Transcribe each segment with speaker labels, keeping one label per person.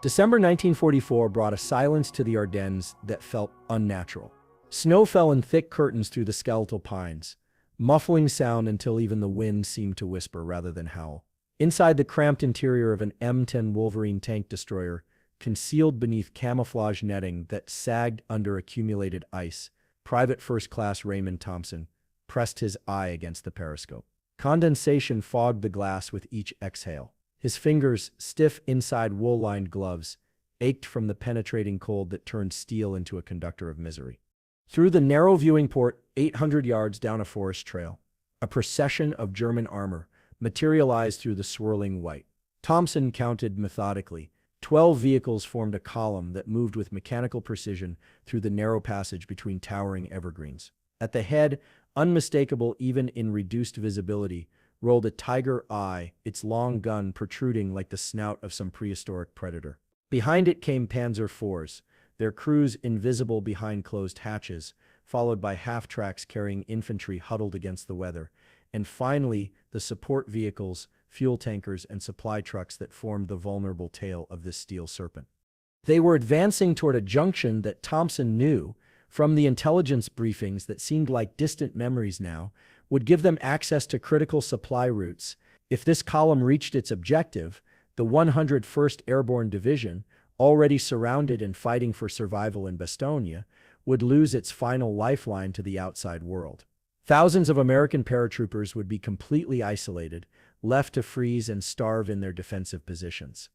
Speaker 1: December 1944 brought a silence to the Ardennes that felt unnatural. Snow fell in thick curtains through the skeletal pines, muffling sound until even the wind seemed to whisper rather than howl. Inside the cramped interior of an M10 Wolverine tank destroyer, concealed beneath camouflage netting that sagged under accumulated ice, Private First Class Raymond Thompson pressed his eye against the periscope. Condensation fogged the glass with each exhale. His fingers, stiff inside wool-lined gloves, ached from the penetrating cold that turned steel into a conductor of misery. Through the narrow viewing port, 800 yards down a forest trail, a procession of German armor materialized through the swirling white. Thompson counted methodically. 12 vehicles formed a column that moved with mechanical precision through the narrow passage between towering evergreens. At the head, unmistakable even in reduced visibility, rolled a Tiger I, its long gun protruding like the snout of some prehistoric predator. Behind it came Panzer IVs, their crews invisible behind closed hatches, followed by half-tracks carrying infantry huddled against the weather, and finally the support vehicles, fuel tankers, and supply trucks that formed the vulnerable tail of this steel serpent. They were advancing toward a junction that Thompson knew, from the intelligence briefings that seemed like distant memories now, would give them access to critical supply routes. If this column reached its objective, the 101st Airborne Division, already surrounded and fighting for survival in Bastogne, would lose its final lifeline to the outside world. Thousands of American paratroopers would be completely isolated, left to freeze and starve in their defensive positions.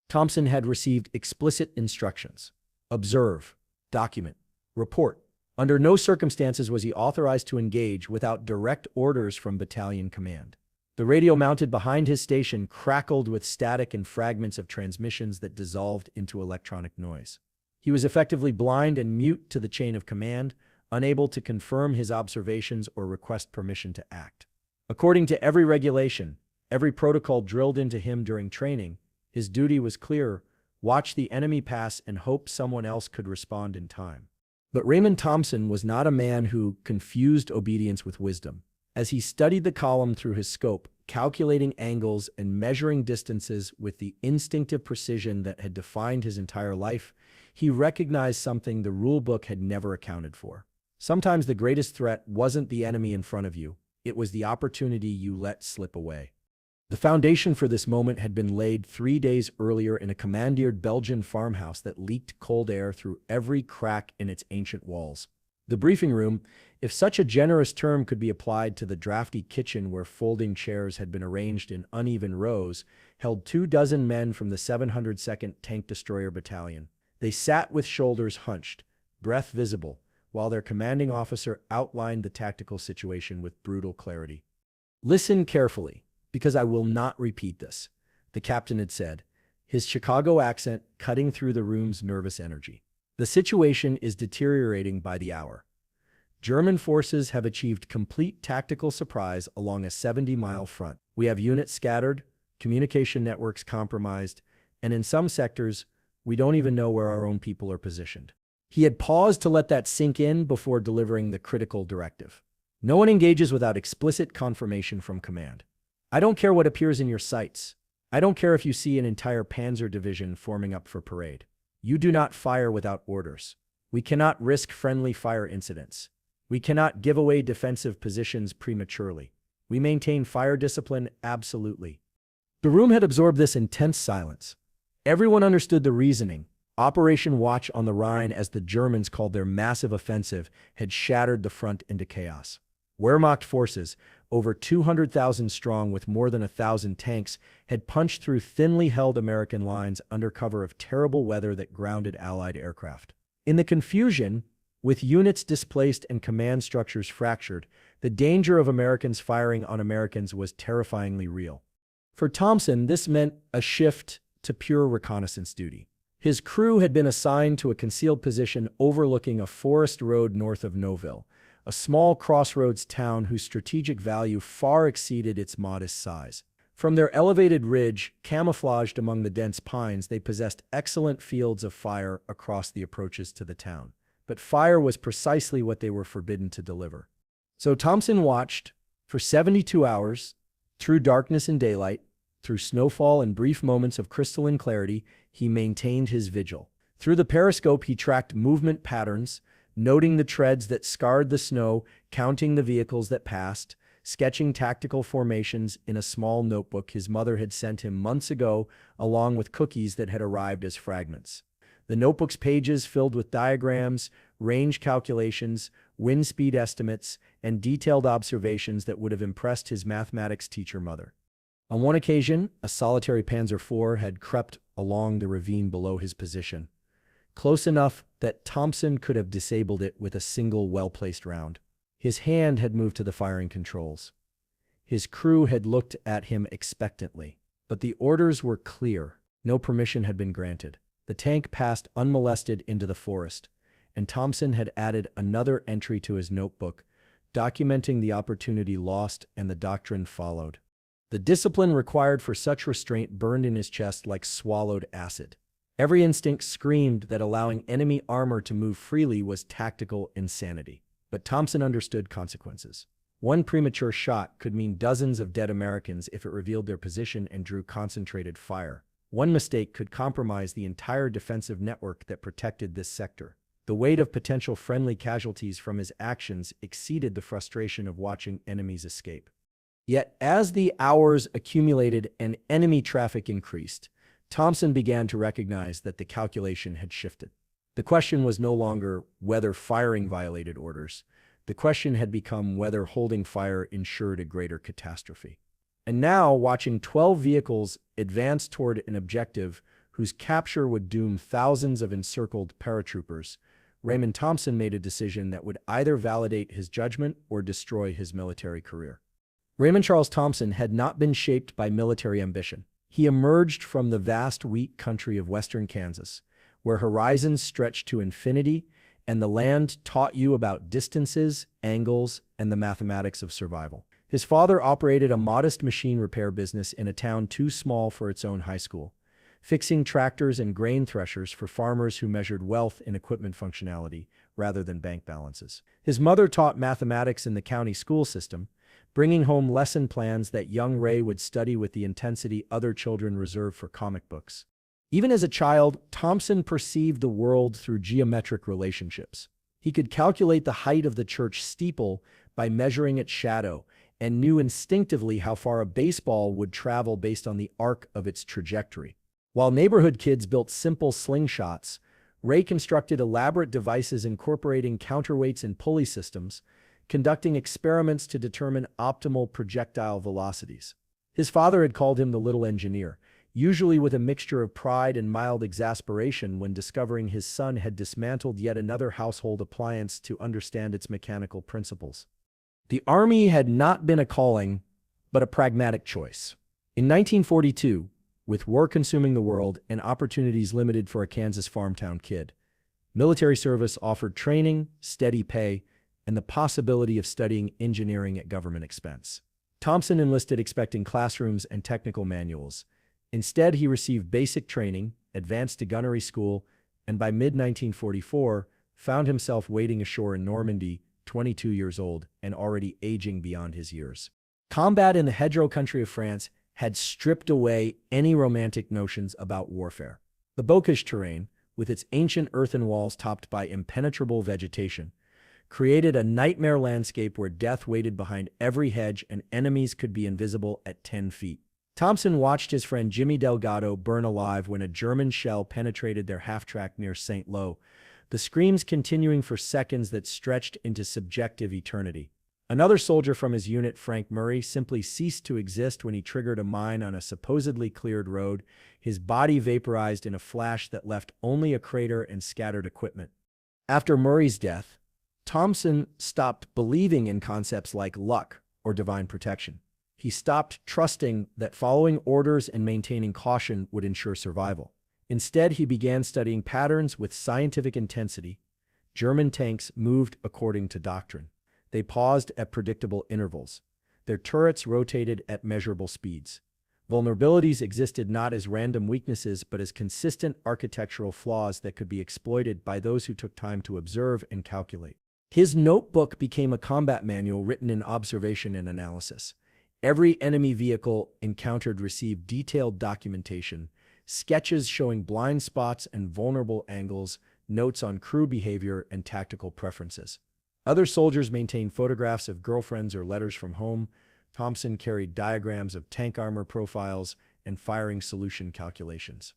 Speaker 1: Thompson had received explicit instructions: observe, document, report. Under no circumstances was he authorized to engage without direct orders from battalion command. The radio mounted behind his station crackled with static and fragments of transmissions that dissolved into electronic noise. He was effectively blind and mute to the chain of command, unable to confirm his observations or request permission to act. According to every regulation, every protocol drilled into him during training, his duty was clear: watch the enemy pass and hope someone else could respond in time. But Raymond Thompson was not a man who confused obedience with wisdom. As he studied the column through his scope, calculating angles and measuring distances with the instinctive precision that had defined his entire life, he recognized something the rulebook had never accounted for. Sometimes the greatest threat wasn't the enemy in front of you, it was the opportunity you let slip away. The foundation for this moment had been laid 3 days earlier in a commandeered Belgian farmhouse that leaked cold air through every crack in its ancient walls. The briefing room, if such a generous term could be applied to the drafty kitchen where folding chairs had been arranged in uneven rows, held 24 men from the 702nd Tank Destroyer Battalion. They sat with shoulders hunched, breath visible, while their commanding officer outlined the tactical situation with brutal clarity. "Listen carefully, because I will not repeat this," the captain had said, his Chicago accent cutting through the room's nervous energy. "The situation is deteriorating by the hour. German forces have achieved complete tactical surprise along a 70-mile front. We have units scattered, communication networks compromised, and in some sectors, we don't even know where our own people are positioned." He had paused to let that sink in before delivering the critical directive. "No one engages without explicit confirmation from command. I don't care what appears in your sights. I don't care if you see an entire panzer division forming up for parade. You do not fire without orders. We cannot risk friendly fire incidents. We cannot give away defensive positions prematurely. We maintain fire discipline absolutely." The room had absorbed this intense silence. Everyone understood the reasoning. Operation Watch on the Rhine, as the Germans called their massive offensive, had shattered the front into chaos. Wehrmacht forces, over 200,000 strong with more than 1,000 tanks, had punched through thinly held American lines under cover of terrible weather that grounded Allied aircraft. In the confusion, with units displaced and command structures fractured, the danger of Americans firing on Americans was terrifyingly real. For Thompson, this meant a shift to pure reconnaissance duty. His crew had been assigned to a concealed position overlooking a forest road north of Noville, a small crossroads town whose strategic value far exceeded its modest size. From their elevated ridge, camouflaged among the dense pines, they possessed excellent fields of fire across the approaches to the town. But fire was precisely what they were forbidden to deliver. So Thompson watched, for 72 hours, through darkness and daylight, through snowfall and brief moments of crystalline clarity, he maintained his vigil. Through the periscope, he tracked movement patterns, noting the treads that scarred the snow, counting the vehicles that passed, sketching tactical formations in a small notebook his mother had sent him months ago, along with cookies that had arrived as fragments. The notebook's pages filled with diagrams, range calculations, wind speed estimates, and detailed observations that would have impressed his mathematics teacher mother. On one occasion, a solitary Panzer IV had crept along the ravine below his position, close enough that Thompson could have disabled it with a single well-placed round. His hand had moved to the firing controls. His crew had looked at him expectantly, but the orders were clear. No permission had been granted. The tank passed unmolested into the forest, and Thompson had added another entry to his notebook, documenting the opportunity lost, and the doctrine followed. The discipline required for such restraint burned in his chest like swallowed acid. Every instinct screamed that allowing enemy armor to move freely was tactical insanity. But Thompson understood consequences. One premature shot could mean dozens of dead Americans if it revealed their position and drew concentrated fire. One mistake could compromise the entire defensive network that protected this sector. The weight of potential friendly casualties from his actions exceeded the frustration of watching enemies escape. Yet, as the hours accumulated and enemy traffic increased, Thompson began to recognize that the calculation had shifted. The question was no longer whether firing violated orders. The question had become whether holding fire ensured a greater catastrophe. And now, watching 12 vehicles advance toward an objective whose capture would doom thousands of encircled paratroopers, Raymond Thompson made a decision that would either validate his judgment or destroy his military career. Raymond Charles Thompson had not been shaped by military ambition. He emerged from the vast wheat country of western Kansas, where horizons stretched to infinity and the land taught you about distances, angles, and the mathematics of survival. His father operated a modest machine repair business in a town too small for its own high school, fixing tractors and grain threshers for farmers who measured wealth in equipment functionality rather than bank balances. His mother taught mathematics in the county school system, bringing home lesson plans that young Ray would study with the intensity other children reserved for comic books. Even as a child, Thompson perceived the world through geometric relationships. He could calculate the height of the church steeple by measuring its shadow, and knew instinctively how far a baseball would travel based on the arc of its trajectory. While neighborhood kids built simple slingshots, Ray constructed elaborate devices incorporating counterweights and pulley systems, conducting experiments to determine optimal projectile velocities. His father had called him the little engineer, usually with a mixture of pride and mild exasperation when discovering his son had dismantled yet another household appliance to understand its mechanical principles. The Army had not been a calling, but a pragmatic choice. In 1942, with war consuming the world and opportunities limited for a Kansas farmtown kid, military service offered training, steady pay, and the possibility of studying engineering at government expense. Thompson enlisted expecting classrooms and technical manuals. Instead, he received basic training, advanced to gunnery school, and by mid-1944, found himself wading ashore in Normandy, 22 years old and already aging beyond his years. Combat in the hedgerow country of France had stripped away any romantic notions about warfare. The Bocage terrain, with its ancient earthen walls topped by impenetrable vegetation, created a nightmare landscape where death waited behind every hedge and enemies could be invisible at 10 feet. Thompson watched his friend Jimmy Delgado burn alive when a German shell penetrated their half-track near St. Lo, the screams continuing for seconds that stretched into subjective eternity. Another soldier from his unit, Frank Murray, simply ceased to exist when he triggered a mine on a supposedly cleared road, his body vaporized in a flash that left only a crater and scattered equipment. After Murray's death, Thompson stopped believing in concepts like luck or divine protection. He stopped trusting that following orders and maintaining caution would ensure survival. Instead, he began studying patterns with scientific intensity. German tanks moved according to doctrine. They paused at predictable intervals. Their turrets rotated at measurable speeds. Vulnerabilities existed not as random weaknesses but as consistent architectural flaws that could be exploited by those who took time to observe and calculate. His notebook became a combat manual written in observation and analysis. Every enemy vehicle encountered received detailed documentation, sketches showing blind spots and vulnerable angles, notes on crew behavior and tactical preferences. Other soldiers maintained photographs of girlfriends or letters from home. Thompson carried diagrams of tank armor profiles and firing solution calculations.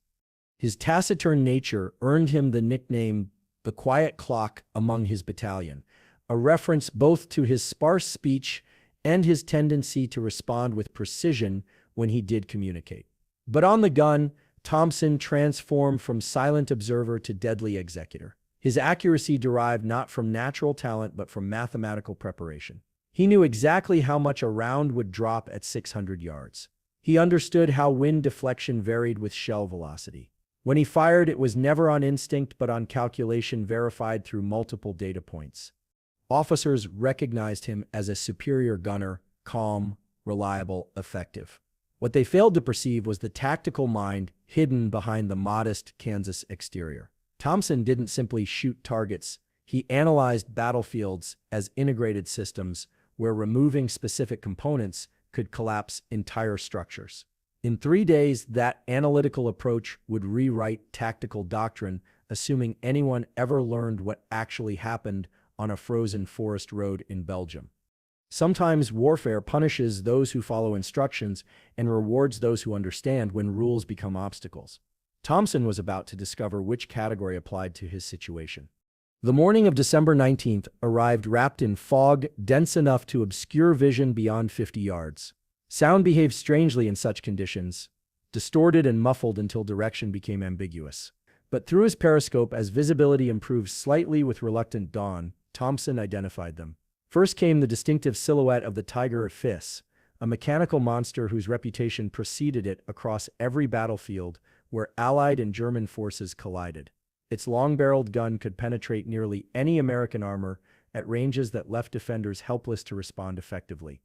Speaker 1: His taciturn nature earned him the nickname the Quiet Clock among his battalion, a reference both to his sparse speech and his tendency to respond with precision when he did communicate. But on the gun, Thompson transformed from silent observer to deadly executor. His accuracy derived not from natural talent but from mathematical preparation. He knew exactly how much a round would drop at 600 yards. He understood how wind deflection varied with shell velocity. When he fired, it was never on instinct but on calculation verified through multiple data points. Officers recognized him as a superior gunner, calm, reliable, effective. What they failed to perceive was the tactical mind hidden behind the modest Kansas exterior. Thompson didn't simply shoot targets. He analyzed battlefields as integrated systems where removing specific components could collapse entire structures. In 3 days, that analytical approach would rewrite tactical doctrine, assuming anyone ever learned what actually happened on a frozen forest road in Belgium. Sometimes warfare punishes those who follow instructions and rewards those who understand when rules become obstacles. Thompson was about to discover which category applied to his situation. The morning of December 19th arrived wrapped in fog dense enough to obscure vision beyond 50 yards. Sound behaved strangely in such conditions, distorted and muffled until direction became ambiguous. But through his periscope, as visibility improved slightly with reluctant dawn, Thompson identified them. First came the distinctive silhouette of the Tiger of Fis, a mechanical monster whose reputation preceded it across every battlefield where Allied and German forces collided. Its long-barreled gun could penetrate nearly any American armor at ranges that left defenders helpless to respond effectively.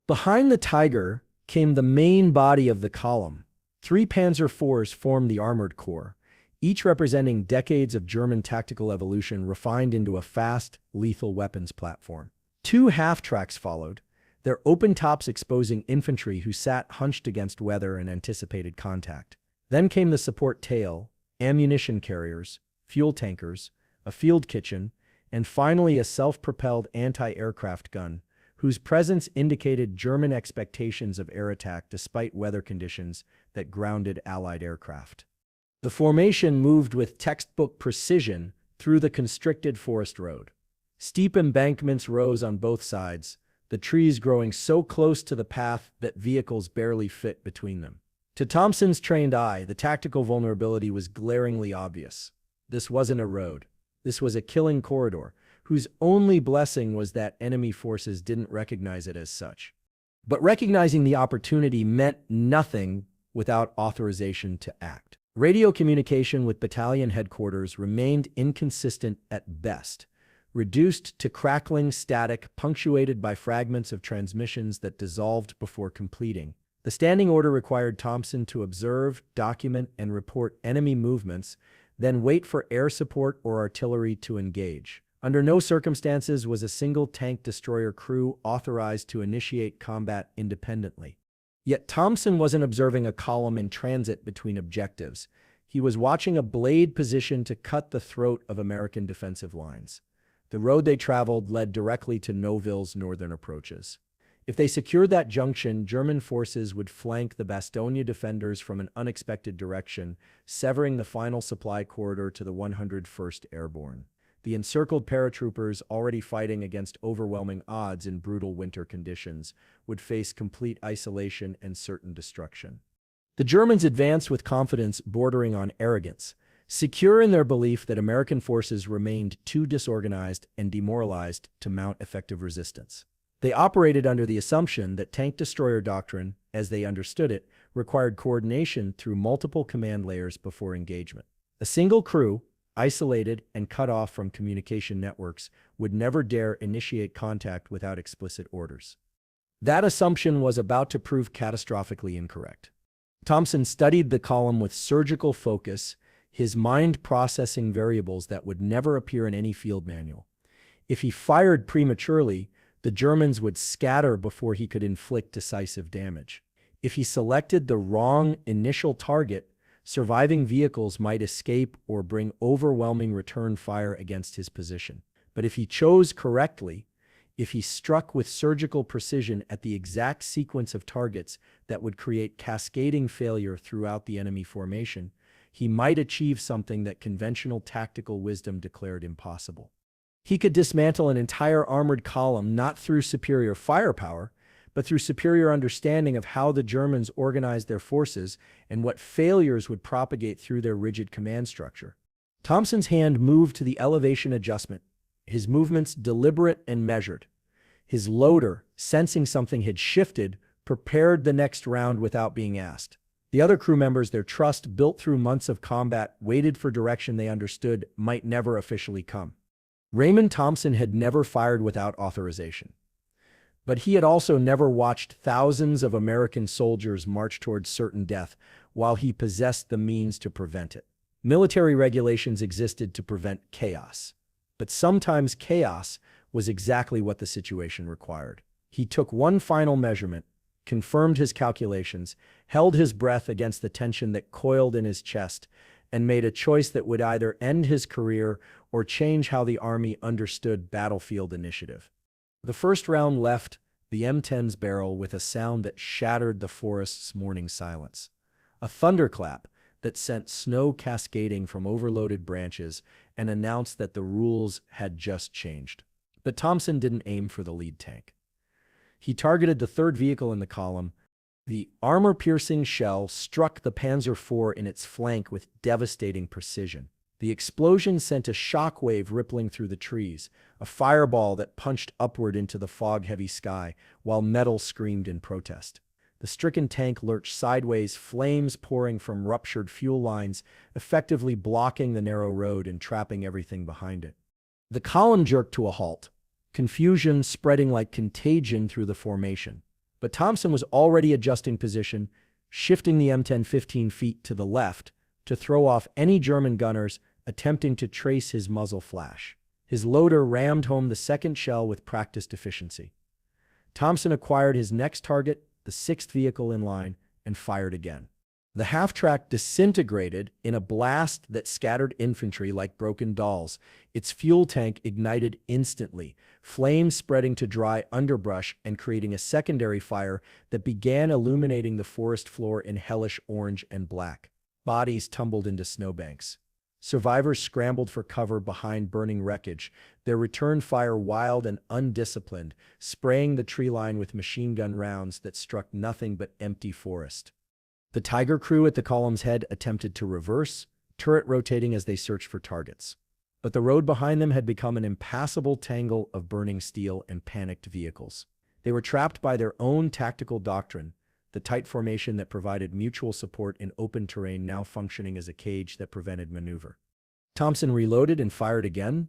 Speaker 1: Behind the Tiger came the main body of the column. 3 Panzer IVs formed the armored corps, each representing decades of German tactical evolution refined into a fast, lethal weapons platform. 2 half-tracks followed, their open tops exposing infantry who sat hunched against weather and anticipated contact. Then came the support tail, ammunition carriers, fuel tankers, a field kitchen, and finally a self-propelled anti-aircraft gun, whose presence indicated German expectations of air attack despite weather conditions that grounded Allied aircraft. The formation moved with textbook precision through the constricted forest road. Steep embankments rose on both sides, the trees growing so close to the path that vehicles barely fit between them. To Thompson's trained eye, the tactical vulnerability was glaringly obvious. This wasn't a road. This was a killing corridor, whose only blessing was that enemy forces didn't recognize it as such. But recognizing the opportunity meant nothing without authorization to act. Radio communication with battalion headquarters remained inconsistent at best, reduced to crackling static punctuated by fragments of transmissions that dissolved before completing. The standing order required Thompson to observe, document, and report enemy movements, then wait for air support or artillery to engage. Under no circumstances was a single tank destroyer crew authorized to initiate combat independently. Yet Thompson wasn't observing a column in transit between objectives. He was watching a blade position to cut the throat of American defensive lines. The road they traveled led directly to Nouville's northern approaches. If they secured that junction, German forces would flank the Bastogne defenders from an unexpected direction, severing the final supply corridor to the 101st Airborne. The encircled paratroopers, already fighting against overwhelming odds in brutal winter conditions, would face complete isolation and certain destruction. The Germans advanced with confidence bordering on arrogance, secure in their belief that American forces remained too disorganized and demoralized to mount effective resistance. They operated under the assumption that tank destroyer doctrine, as they understood it, required coordination through multiple command layers before engagement. A single crew, isolated and cut off from communication networks, would never dare initiate contact without explicit orders. That assumption was about to prove catastrophically incorrect. Thompson studied the column with surgical focus, his mind processing variables that would never appear in any field manual. If he fired prematurely, the Germans would scatter before he could inflict decisive damage. If he selected the wrong initial target, Surviving vehicles might escape or bring overwhelming return fire against his position. But if he chose correctly, if he struck with surgical precision at the exact sequence of targets that would create cascading failure throughout the enemy formation, he might achieve something that conventional tactical wisdom declared impossible. He could dismantle an entire armored column not through superior firepower, but through superior understanding of how the Germans organized their forces and what failures would propagate through their rigid command structure. Thompson's hand moved to the elevation adjustment, his movements deliberate and measured. His loader, sensing something had shifted, prepared the next round without being asked. The other crew members, their trust built through months of combat, waited for direction they understood might never officially come. Raymond Thompson had never fired without authorization. But he had also never watched thousands of American soldiers march towards certain death while he possessed the means to prevent it. Military regulations existed to prevent chaos. But sometimes chaos was exactly what the situation required. He took one final measurement, confirmed his calculations, held his breath against the tension that coiled in his chest, and made a choice that would either end his career or change how the Army understood battlefield initiative. The first round left the M10's barrel with a sound that shattered the forest's morning silence. A thunderclap that sent snow cascading from overloaded branches and announced that the rules had just changed. But Thompson didn't aim for the lead tank. He targeted the third vehicle in the column. The armor-piercing shell struck the Panzer IV in its flank with devastating precision. The explosion sent a shockwave rippling through the trees, a fireball that punched upward into the fog-heavy sky, while metal screamed in protest. The stricken tank lurched sideways, flames pouring from ruptured fuel lines, effectively blocking the narrow road and trapping everything behind it. The column jerked to a halt, confusion spreading like contagion through the formation. But Thompson was already adjusting position, shifting the M10 15 feet to the left to throw off any German gunners attempting to trace his muzzle flash. His loader rammed home the second shell with practiced efficiency. Thompson acquired his next target, the sixth vehicle in line, and fired again. The half-track disintegrated in a blast that scattered infantry like broken dolls. Its fuel tank ignited instantly, flames spreading to dry underbrush and creating a secondary fire that began illuminating the forest floor in hellish orange and black. Bodies tumbled into snowbanks. Survivors scrambled for cover behind burning wreckage, their return fire wild and undisciplined, spraying the tree line with machine gun rounds that struck nothing but empty forest. The Tiger crew at the column's head attempted to reverse, turret rotating as they searched for targets. But the road behind them had become an impassable tangle of burning steel and panicked vehicles. They were trapped by their own tactical doctrine, the tight formation that provided mutual support in open terrain now functioning as a cage that prevented maneuver. Thompson reloaded and fired again,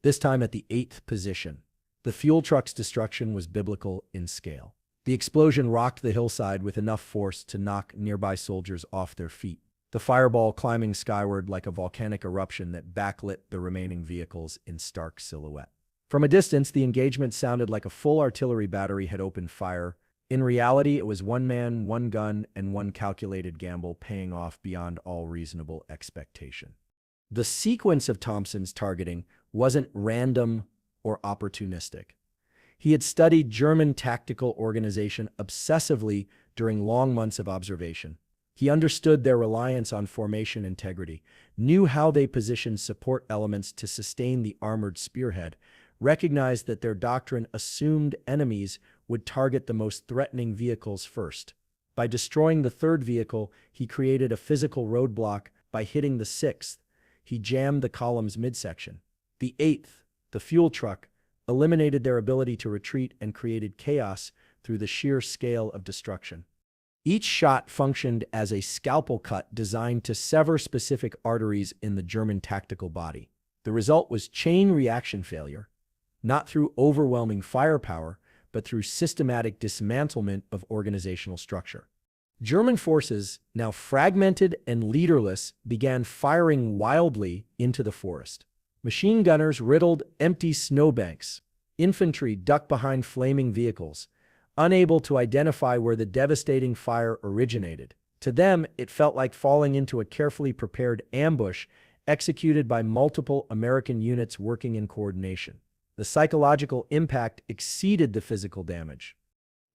Speaker 1: this time at the 8th position. The fuel truck's destruction was biblical in scale. The explosion rocked the hillside with enough force to knock nearby soldiers off their feet, the fireball climbing skyward like a volcanic eruption that backlit the remaining vehicles in stark silhouette. From a distance, the engagement sounded like a full artillery battery had opened fire. In reality, it was one man, one gun, and one calculated gamble paying off beyond all reasonable expectation. The sequence of Thompson's targeting wasn't random or opportunistic. He had studied German tactical organization obsessively during long months of observation. He understood their reliance on formation integrity, knew how they positioned support elements to sustain the armored spearhead, recognized that their doctrine assumed enemies would target the most threatening vehicles first. By destroying the third vehicle, he created a physical roadblock. By hitting the sixth, he jammed the column's midsection. The 8th, the fuel truck, eliminated their ability to retreat and created chaos through the sheer scale of destruction. Each shot functioned as a scalpel cut designed to sever specific arteries in the German tactical body. The result was chain reaction failure, not through overwhelming firepower, but through systematic dismantlement of organizational structure. German forces, now fragmented and leaderless, began firing wildly into the forest. Machine gunners riddled empty snowbanks. Infantry ducked behind flaming vehicles, unable to identify where the devastating fire originated. To them, it felt like falling into a carefully prepared ambush executed by multiple American units working in coordination. The psychological impact exceeded the physical damage.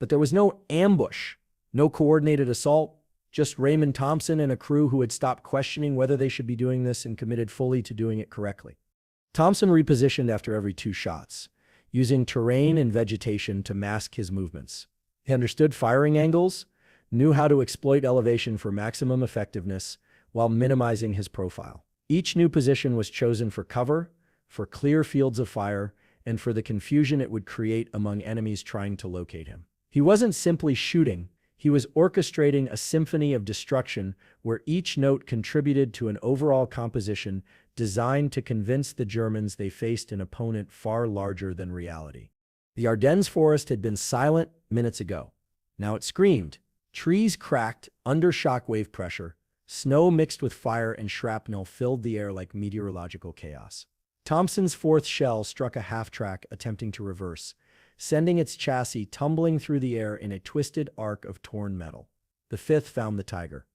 Speaker 1: But there was no ambush, no coordinated assault, just Raymond Thompson and a crew who had stopped questioning whether they should be doing this and committed fully to doing it correctly. Thompson repositioned after every 2 shots, using terrain and vegetation to mask his movements. He understood firing angles, knew how to exploit elevation for maximum effectiveness while minimizing his profile. Each new position was chosen for cover, for clear fields of fire, and for the confusion it would create among enemies trying to locate him. He wasn't simply shooting, he was orchestrating a symphony of destruction where each note contributed to an overall composition designed to convince the Germans they faced an opponent far larger than reality. The Ardennes forest had been silent minutes ago. Now it screamed. Trees cracked under shockwave pressure. Snow mixed with fire and shrapnel filled the air like meteorological chaos. Thompson's 4th shell struck a half-track attempting to reverse, sending its chassis tumbling through the air in a twisted arc of torn metal. The 5th found the Tiger.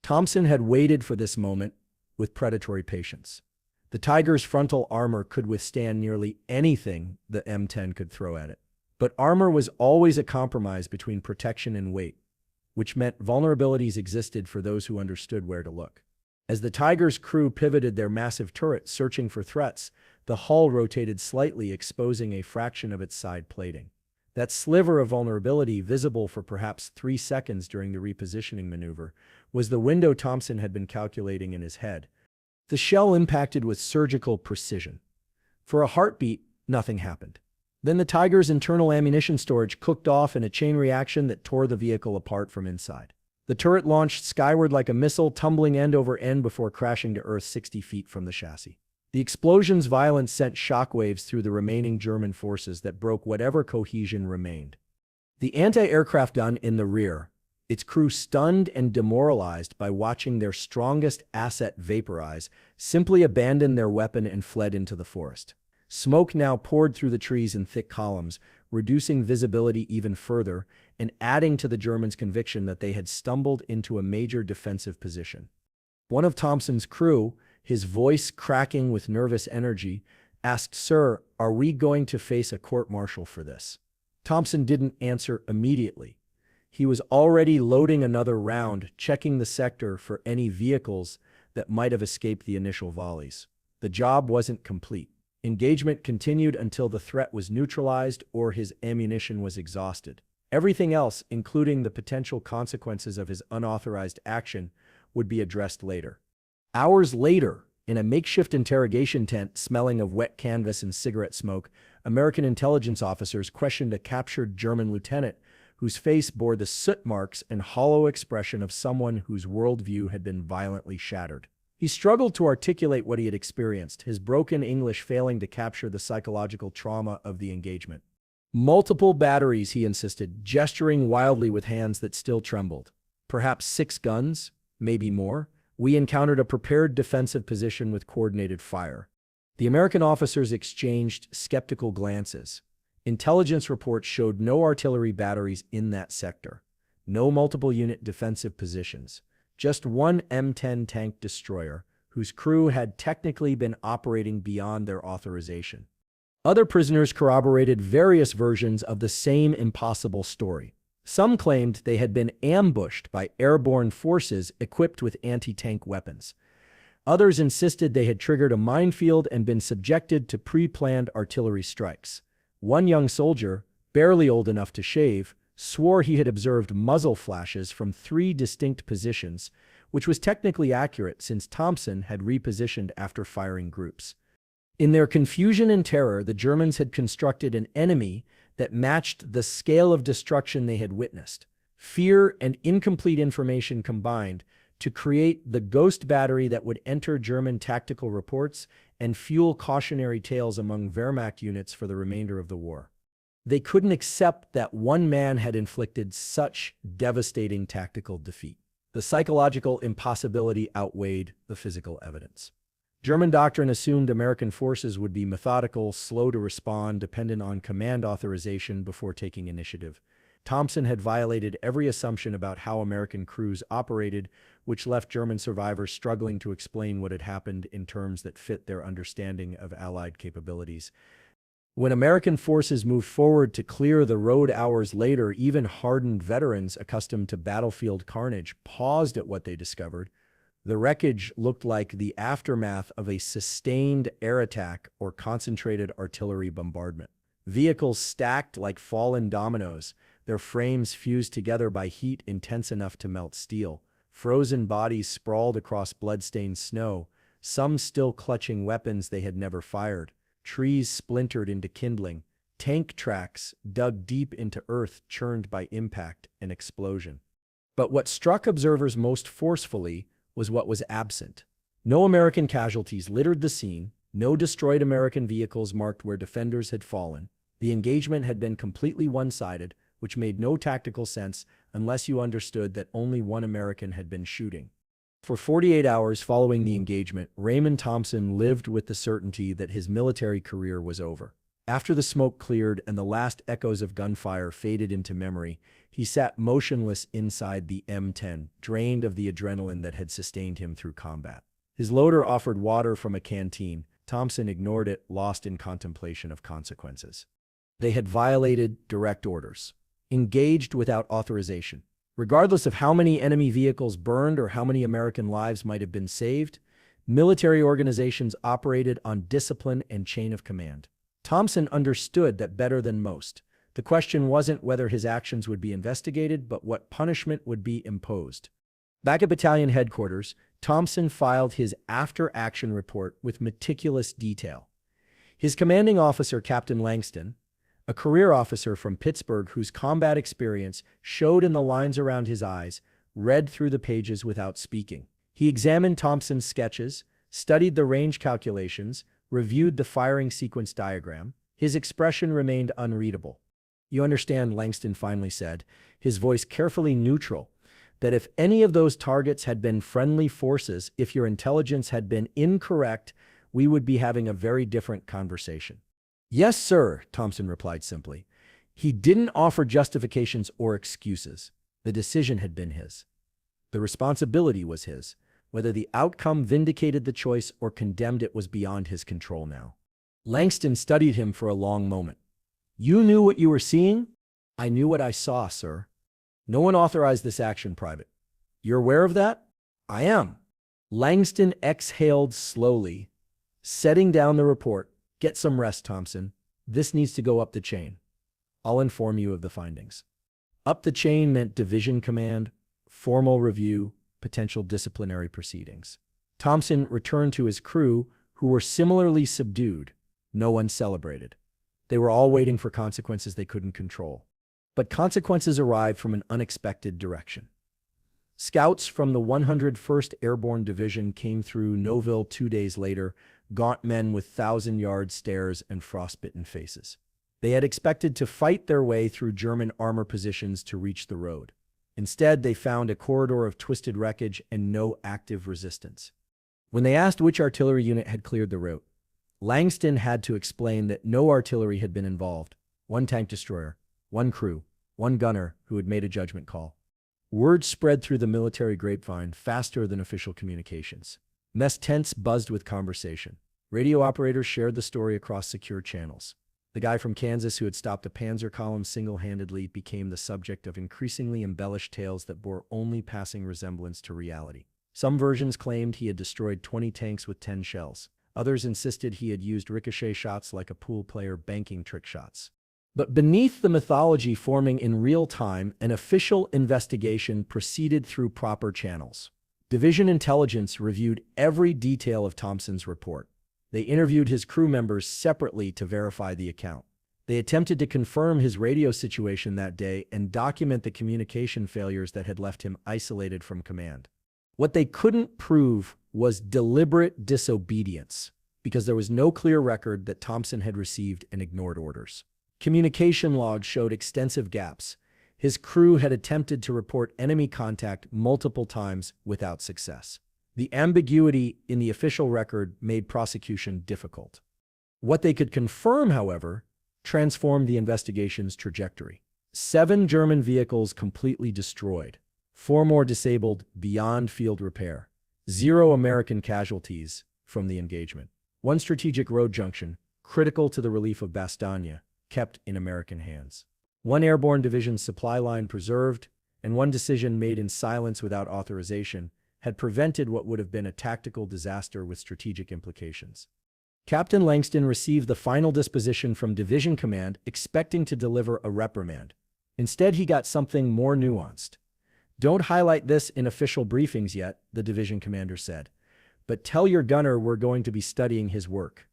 Speaker 1: Thompson had waited for this moment with predatory patience. The Tiger's frontal armor could withstand nearly anything the M10 could throw at it. But armor was always a compromise between protection and weight, which meant vulnerabilities existed for those who understood where to look. As the Tiger's crew pivoted their massive turret searching for threats, the hull rotated slightly, exposing a fraction of its side plating. That sliver of vulnerability, visible for perhaps 3 seconds during the repositioning maneuver, was the window Thompson had been calculating in his head. The shell impacted with surgical precision. For a heartbeat, nothing happened. Then the Tiger's internal ammunition storage cooked off in a chain reaction that tore the vehicle apart from inside. The turret launched skyward like a missile, tumbling end over end before crashing to Earth 60 feet from the chassis. The explosion's violence sent shockwaves through the remaining German forces that broke whatever cohesion remained. The anti-aircraft gun in the rear, its crew stunned and demoralized by watching their strongest asset vaporize, simply abandoned their weapon and fled into the forest. Smoke now poured through the trees in thick columns, reducing visibility even further and adding to the Germans' conviction that they had stumbled into a major defensive position. One of Thompson's crew, his voice cracking with nervous energy, asked, "Sir, are we going to face a court-martial for this?" Thompson didn't answer immediately. He was already loading another round, checking the sector for any vehicles that might have escaped the initial volleys. The job wasn't complete. Engagement continued until the threat was neutralized or his ammunition was exhausted. Everything else, including the potential consequences of his unauthorized action, would be addressed later. Hours later, in a makeshift interrogation tent smelling of wet canvas and cigarette smoke, American intelligence officers questioned a captured German lieutenant whose face bore the soot marks and hollow expression of someone whose worldview had been violently shattered. He struggled to articulate what he had experienced, his broken English failing to capture the psychological trauma of the engagement. "Multiple batteries," he insisted, gesturing wildly with hands that still trembled. "Perhaps 6 guns, maybe more. We encountered a prepared defensive position with coordinated fire." The American officers exchanged skeptical glances. Intelligence reports showed no artillery batteries in that sector, no multiple-unit defensive positions, just one M10 tank destroyer, whose crew had technically been operating beyond their authorization. Other prisoners corroborated various versions of the same impossible story. Some claimed they had been ambushed by airborne forces equipped with anti-tank weapons. Others insisted they had triggered a minefield and been subjected to pre-planned artillery strikes. One young soldier, barely old enough to shave, swore he had observed muzzle flashes from 3 distinct positions, which was technically accurate since Thompson had repositioned after firing groups. In their confusion and terror, the Germans had constructed an enemy that matched the scale of destruction they had witnessed. Fear and incomplete information combined to create the ghost battery that would enter German tactical reports and fuel cautionary tales among Wehrmacht units for the remainder of the war. They couldn't accept that one man had inflicted such devastating tactical defeat. The psychological impossibility outweighed the physical evidence. German doctrine assumed American forces would be methodical, slow to respond, dependent on command authorization before taking initiative. Thompson had violated every assumption about how American crews operated, which left German survivors struggling to explain what had happened in terms that fit their understanding of Allied capabilities. When American forces moved forward to clear the road hours later, even hardened veterans accustomed to battlefield carnage paused at what they discovered. The wreckage looked like the aftermath of a sustained air attack or concentrated artillery bombardment. Vehicles stacked like fallen dominoes, their frames fused together by heat intense enough to melt steel. Frozen bodies sprawled across blood-stained snow, some still clutching weapons they had never fired. Trees splintered into kindling, tank tracks dug deep into earth churned by impact and explosion. But what struck observers most forcefully was what was absent. No American casualties littered the scene, no destroyed American vehicles marked where defenders had fallen. The engagement had been completely one-sided, which made no tactical sense unless you understood that only one American had been shooting. For 48 hours following the engagement, Raymond Thompson lived with the certainty that his military career was over. After the smoke cleared and the last echoes of gunfire faded into memory, he sat motionless inside the M10, drained of the adrenaline that had sustained him through combat. His loader offered water from a canteen. Thompson ignored it, lost in contemplation of consequences. They had violated direct orders, engaged without authorization. Regardless of how many enemy vehicles burned or how many American lives might have been saved, military organizations operated on discipline and chain of command. Thompson understood that better than most. The question wasn't whether his actions would be investigated, but what punishment would be imposed. Back at battalion headquarters, Thompson filed his after-action report with meticulous detail. His commanding officer, Captain Langston, a career officer from Pittsburgh whose combat experience showed in the lines around his eyes, read through the pages without speaking. He examined Thompson's sketches, studied the range calculations, reviewed the firing sequence diagram. His expression remained unreadable. "You understand," Langston finally said, his voice carefully neutral, "that if any of those targets had been friendly forces, if your intelligence had been incorrect, we would be having a very different conversation." "Yes, sir," Thompson replied simply. He didn't offer justifications or excuses. The decision had been his. The responsibility was his. Whether the outcome vindicated the choice or condemned it was beyond his control now. Langston studied him for a long moment. "You knew what you were seeing?" "I knew what I saw, sir." "No one authorized this action, Private. You're aware of that?" "I am." Langston exhaled slowly, setting down the report. "Get some rest, Thompson. This needs to go up the chain. I'll inform you of the findings." Up the chain meant division command, formal review, potential disciplinary proceedings. Thompson returned to his crew, who were similarly subdued. No one celebrated. They were all waiting for consequences they couldn't control. But consequences arrived from an unexpected direction. Scouts from the 101st Airborne Division came through Noville 2 days later, gaunt men with 1,000-yard stares and frostbitten faces. They had expected to fight their way through German armor positions to reach the road. Instead, they found a corridor of twisted wreckage and no active resistance. When they asked which artillery unit had cleared the route, Langston had to explain that no artillery had been involved. One tank destroyer, one crew, one gunner who had made a judgment call. Word spread through the military grapevine faster than official communications. Mess tents buzzed with conversation. Radio operators shared the story across secure channels. The guy from Kansas who had stopped a panzer column single-handedly became the subject of increasingly embellished tales that bore only passing resemblance to reality. Some versions claimed he had destroyed 20 tanks with 10 shells. Others insisted he had used ricochet shots like a pool player banking trick shots. But beneath the mythology forming in real time, an official investigation proceeded through proper channels. Division intelligence reviewed every detail of Thompson's report. They interviewed his crew members separately to verify the account. They attempted to confirm his radio situation that day and document the communication failures that had left him isolated from command. What they couldn't prove was deliberate disobedience, because there was no clear record that Thompson had received and ignored orders. Communication logs showed extensive gaps. His crew had attempted to report enemy contact multiple times without success. The ambiguity in the official record made prosecution difficult. What they could confirm, however, transformed the investigation's trajectory. 7 German vehicles completely destroyed. 4 more disabled beyond field repair. 0 American casualties from the engagement. 1 strategic road junction, critical to the relief of Bastogne, kept in American hands. 1 airborne division supply line preserved, and 1 decision made in silence without authorization had prevented what would have been a tactical disaster with strategic implications. Captain Langston received the final disposition from Division Command, expecting to deliver a reprimand. Instead, he got something more nuanced. "Don't highlight this in official briefings yet," the division commander said, "but tell your gunner we're going to be studying his work."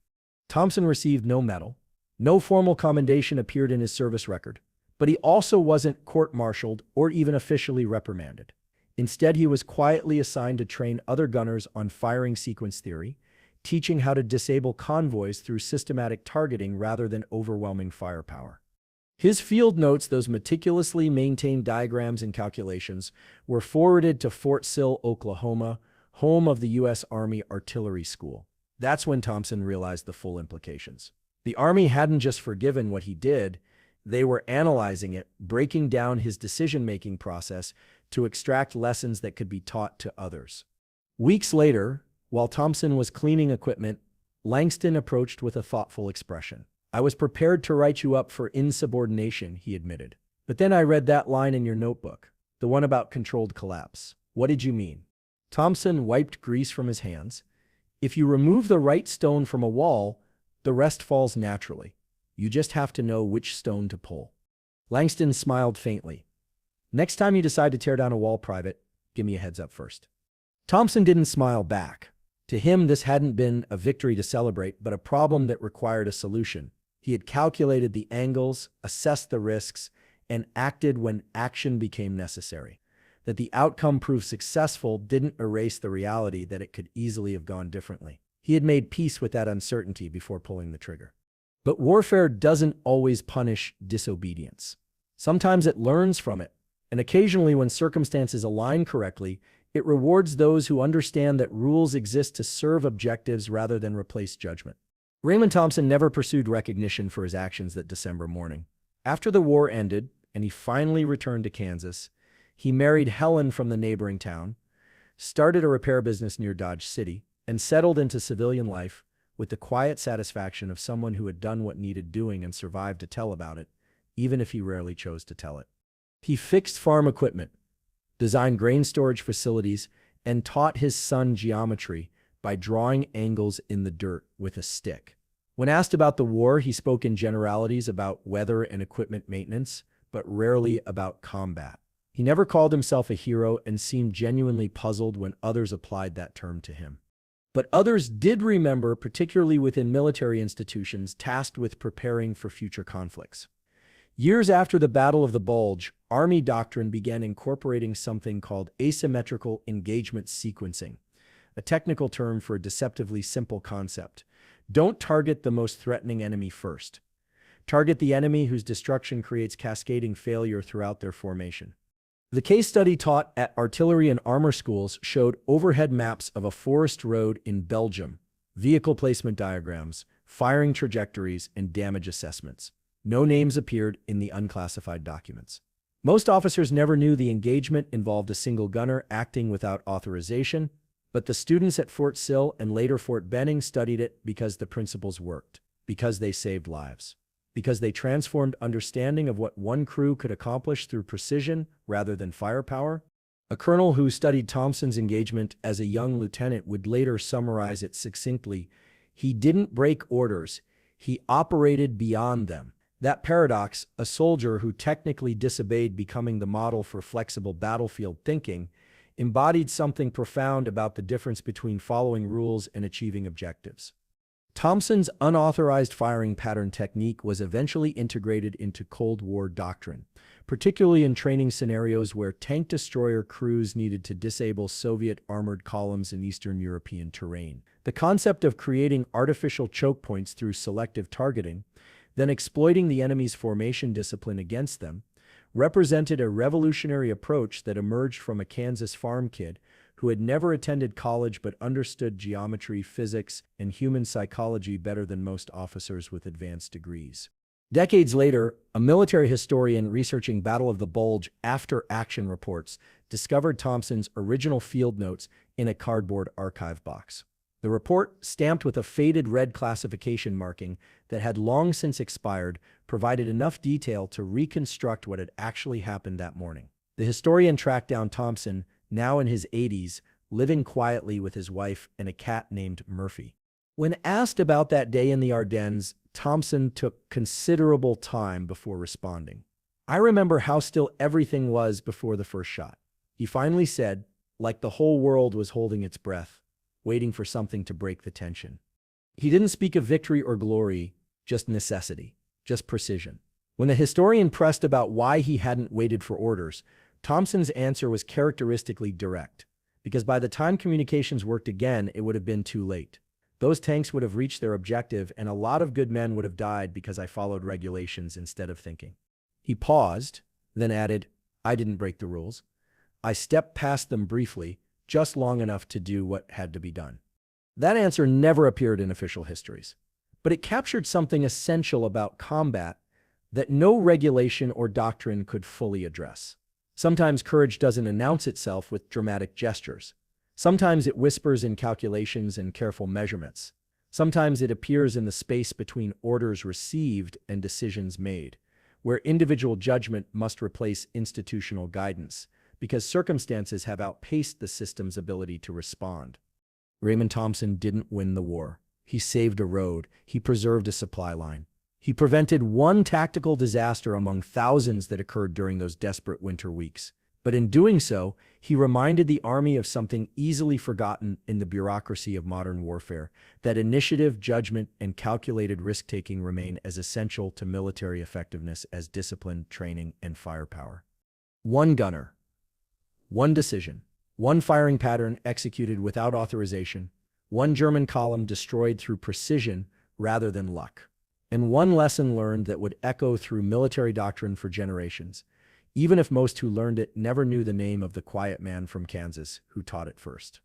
Speaker 1: Thompson received no medal. No formal commendation appeared in his service record, but he also wasn't court-martialed or even officially reprimanded. Instead, he was quietly assigned to train other gunners on firing sequence theory, teaching how to disable convoys through systematic targeting rather than overwhelming firepower. His field notes, those meticulously maintained diagrams and calculations, were forwarded to Fort Sill, Oklahoma, home of the U.S. Army Artillery School. That's when Thompson realized the full implications. The Army hadn't just forgiven what he did, they were analyzing it, breaking down his decision-making process to extract lessons that could be taught to others. Weeks later, while Thompson was cleaning equipment, Langston approached with a thoughtful expression. "I was prepared to write you up for insubordination," he admitted. "But then I read that line in your notebook, the one about controlled collapse. What did you mean?" Thompson wiped grease from his hands. "If you remove the right stone from a wall, the rest falls naturally. You just have to know which stone to pull." Langston smiled faintly. "Next time you decide to tear down a wall, Private, give me a heads up first." Thompson didn't smile back. To him, this hadn't been a victory to celebrate, but a problem that required a solution. He had calculated the angles, assessed the risks, and acted when action became necessary. That the outcome proved successful didn't erase the reality that it could easily have gone differently. He had made peace with that uncertainty before pulling the trigger. But warfare doesn't always punish disobedience. Sometimes it learns from it, and occasionally, when circumstances align correctly, it rewards those who understand that rules exist to serve objectives rather than replace judgment. Raymond Thompson never pursued recognition for his actions that December morning. After the war ended, and he finally returned to Kansas, he married Helen from the neighboring town, started a repair business near Dodge City, and settled into civilian life with the quiet satisfaction of someone who had done what needed doing and survived to tell about it, even if he rarely chose to tell it. He fixed farm equipment, designed grain storage facilities, and taught his son geometry by drawing angles in the dirt with a stick. When asked about the war, he spoke in generalities about weather and equipment maintenance, but rarely about combat. He never called himself a hero and seemed genuinely puzzled when others applied that term to him. But others did remember, particularly within military institutions tasked with preparing for future conflicts. Years after the Battle of the Bulge, Army doctrine began incorporating something called asymmetrical engagement sequencing, a technical term for a deceptively simple concept. Don't target the most threatening enemy first. Target the enemy whose destruction creates cascading failure throughout their formation. The case study taught at artillery and armor schools showed overhead maps of a forest road in Belgium, vehicle placement diagrams, firing trajectories, and damage assessments. No names appeared in the unclassified documents. Most officers never knew the engagement involved a single gunner acting without authorization, but the students at Fort Sill and later Fort Benning studied it because the principles worked, because they saved lives, because they transformed understanding of what one crew could accomplish through precision rather than firepower. A colonel who studied Thompson's engagement as a young lieutenant would later summarize it succinctly: "He didn't break orders, he operated beyond them." That paradox, a soldier who technically disobeyed becoming the model for flexible battlefield thinking, embodied something profound about the difference between following rules and achieving objectives. Thompson's unauthorized firing pattern technique was eventually integrated into Cold War doctrine, particularly in training scenarios where tank destroyer crews needed to disable Soviet armored columns in Eastern European terrain. The concept of creating artificial choke points through selective targeting, then exploiting the enemy's formation discipline against them, represented a revolutionary approach that emerged from a Kansas farm kid who had never attended college but understood geometry, physics, and human psychology better than most officers with advanced degrees. Decades later, a military historian researching Battle of the Bulge after-action reports discovered Thompson's original field notes in a cardboard archive box. The report, stamped with a faded red classification marking that had long since expired, provided enough detail to reconstruct what had actually happened that morning. The historian tracked down Thompson, now in his 80s, living quietly with his wife and a cat named Murphy. When asked about that day in the Ardennes, Thompson took considerable time before responding. "I remember how still everything was before the first shot," he finally said, like the whole world was holding its breath, waiting for something to break the tension. He didn't speak of victory or glory, just necessity, just precision. When the historian pressed about why he hadn't waited for orders, Thompson's answer was characteristically direct, because by the time communications worked again, it would have been too late. Those tanks would have reached their objective, and a lot of good men would have died because I followed regulations instead of thinking. He paused, then added, "I didn't break the rules. I stepped past them briefly, just long enough to do what had to be done." That answer never appeared in official histories, but it captured something essential about combat that no regulation or doctrine could fully address. Sometimes courage doesn't announce itself with dramatic gestures. Sometimes it whispers in calculations and careful measurements. Sometimes it appears in the space between orders received and decisions made, where individual judgment must replace institutional guidance, because circumstances have outpaced the system's ability to respond. Raymond Thompson didn't win the war. He saved a road. He preserved a supply line. He prevented one tactical disaster among thousands that occurred during those desperate winter weeks. But in doing so, he reminded the Army of something easily forgotten in the bureaucracy of modern warfare, that initiative, judgment, and calculated risk-taking remain as essential to military effectiveness as discipline, training, and firepower. One gunner, one decision, one firing pattern executed without authorization, one German column destroyed through precision rather than luck, and one lesson learned that would echo through military doctrine for generations, even if most who learned it never knew the name of the quiet man from Kansas who taught it first.